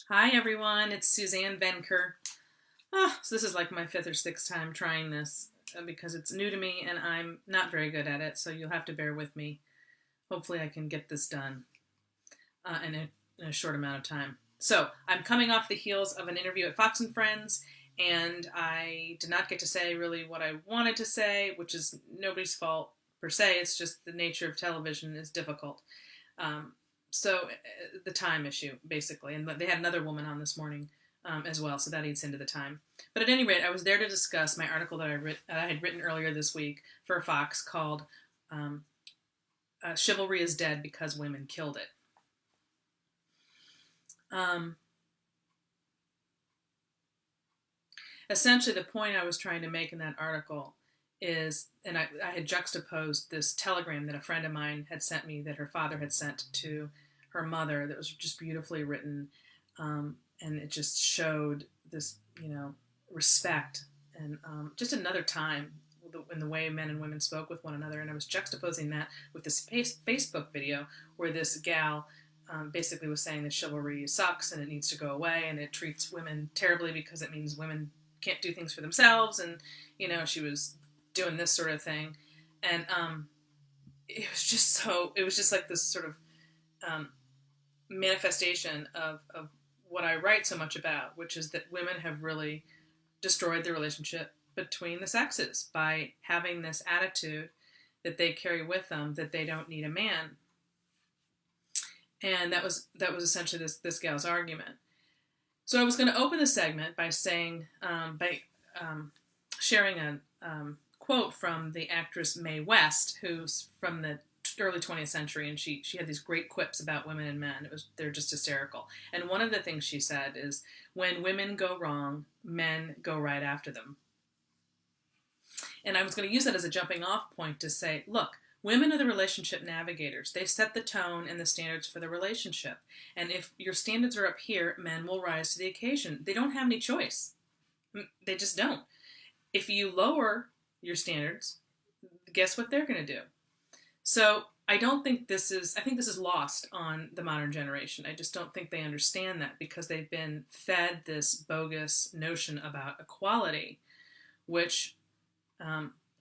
Hi everyone, it's Suzanne Venker. So this is like my fifth or sixth time trying this because it's new to me and I'm not very good at it, so you'll have to bear with me. Hopefully I can get this done in a short amount of time. So I'm coming off the heels of an interview at Fox and Friends, and I did not get to say really what I wanted to say, which is nobody's fault per se. It's just the nature of television is difficult. Um, so the time issue, basically. And they had another woman on this morning as well, so that eats into the time. But at any rate, I was there to discuss my article that I had written earlier this week for Fox called um, Chivalry is Dead Because Women Killed It. Um, Essentially, the point I was trying to make in that article is, and I had juxtaposed this telegram that a friend of mine had sent me that her father had sent to her mother that was just beautifully written, and it just showed this, respect and just another time in the way men and women spoke with one another. And I was juxtaposing that with this Facebook video where this gal basically was saying that chivalry sucks and it needs to go away and it treats women terribly because it means women can't do things for themselves, and she was doing this sort of thing, and it was just like this sort of manifestation of what I write so much about, which is that women have really destroyed the relationship between the sexes by having this attitude that they carry with them that they don't need a man. And that was essentially this gal's argument. So I was going to open the segment by saying, sharing a quote from the actress Mae West, who's from the early 20th century, and she had these great quips about women and men. They're just hysterical. And one of the things she said is, "When women go wrong, men go right after them." And I was going to use that as a jumping off point to say, look, women are the relationship navigators. They set the tone and the standards for the relationship. And if your standards are up here, men will rise to the occasion. They don't have any choice. They just don't. If you lower your standards, guess what they're going to do? So I think this is lost on the modern generation. I just don't think they understand that because they've been fed this bogus notion about equality, which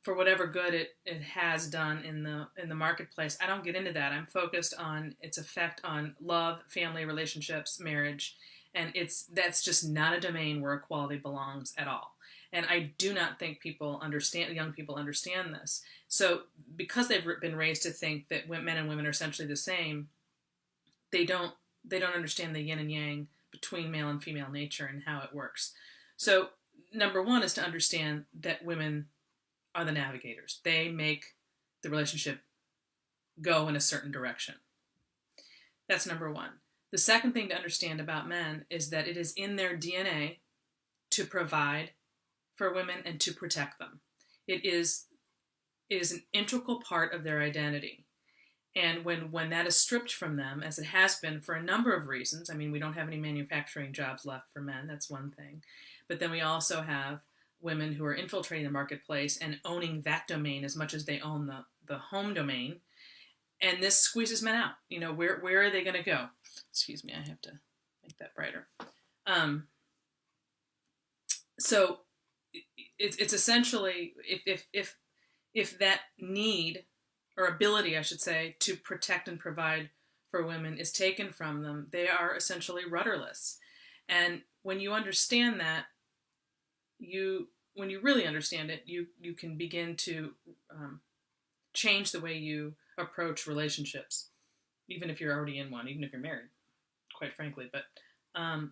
for whatever good it has done in the marketplace, I don't get into that. I'm focused on its effect on love, family, relationships, marriage, and that's just not a domain where equality belongs at all. And I do not think young people understand this. So because they've been raised to think that men and women are essentially the same, they don't understand the yin and yang between male and female nature and how it works. So number one is to understand that women are the navigators. They make the relationship go in a certain direction. That's number one. The second thing to understand about men is that it is in their DNA to provide for women and to protect them. It is an integral part of their identity. And when that is stripped from them, as it has been for a number of reasons, I mean, we don't have any manufacturing jobs left for men, that's one thing. But then we also have women who are infiltrating the marketplace and owning that domain as much as they own the home domain. And this squeezes men out. Where are they going to go? Excuse me, I have to make that brighter. So it's essentially if that need or ability, I should say, to protect and provide for women is taken from them, they are essentially rudderless. And when you understand that, when you really understand it, you can begin to change the way you approach relationships, even if you're already in one, even if you're married, quite frankly. But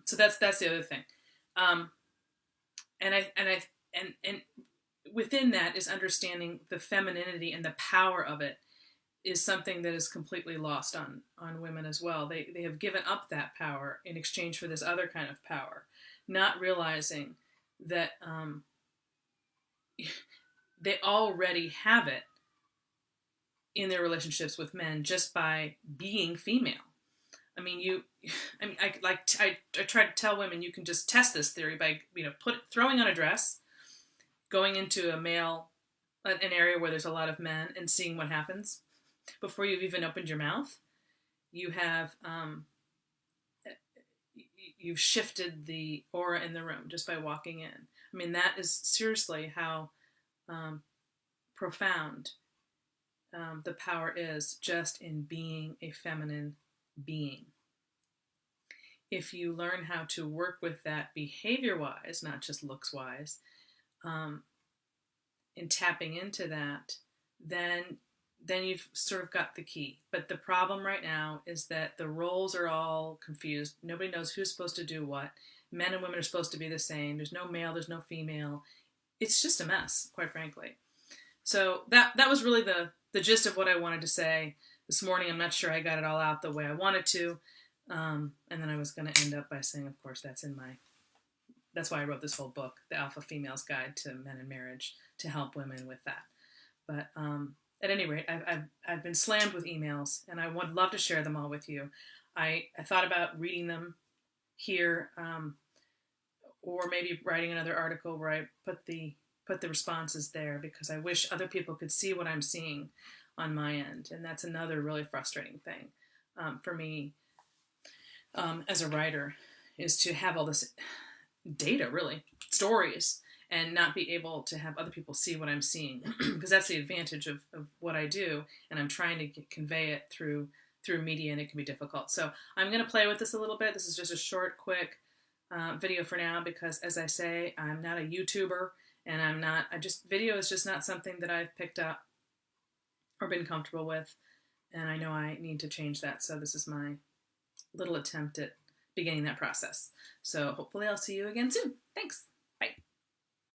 so that's the other thing. And within that is understanding the femininity and the power of it is something that is completely lost on women as well. They have given up that power in exchange for this other kind of power, not realizing that they already have it in their relationships with men just by being female. I try to tell women you can just test this theory by throwing on a dress, going into an area where there's a lot of men and seeing what happens before you've even opened your mouth. You have you've shifted the aura in the room just by walking in. I mean, that is seriously how profound the power is just in being a feminine being. If you learn how to work with that behavior-wise, not just looks-wise, in tapping into that, then you've sort of got the key. But the problem right now is that the roles are all confused. Nobody knows who's supposed to do what. Men and women are supposed to be the same. There's no male, there's no female. It's just a mess, quite frankly. So that was really the gist of what I wanted to say this morning. I'm not sure I got it all out the way I wanted to. And then I was going to end up by saying, of course, that's why I wrote this whole book, The Alpha Female's Guide to Men and Marriage, to help women with that. But at any rate, I've been slammed with emails, and I would love to share them all with you. I thought about reading them here, or maybe writing another article where I put the responses there, because I wish other people could see what I'm seeing on my end, and that's another really frustrating thing for me as a writer, is to have all this data, really, stories, and not be able to have other people see what I'm seeing, because that's the advantage of what I do, and I'm trying to convey it through media, and it can be difficult. So I'm going to play with this a little bit. This is just a short, quick video for now, because as I say, I'm not a YouTuber, and video is just not something that I've picked up or been comfortable with, and I know I need to change that. So this is my little attempt at beginning that process. So hopefully I'll see you again soon. Thanks.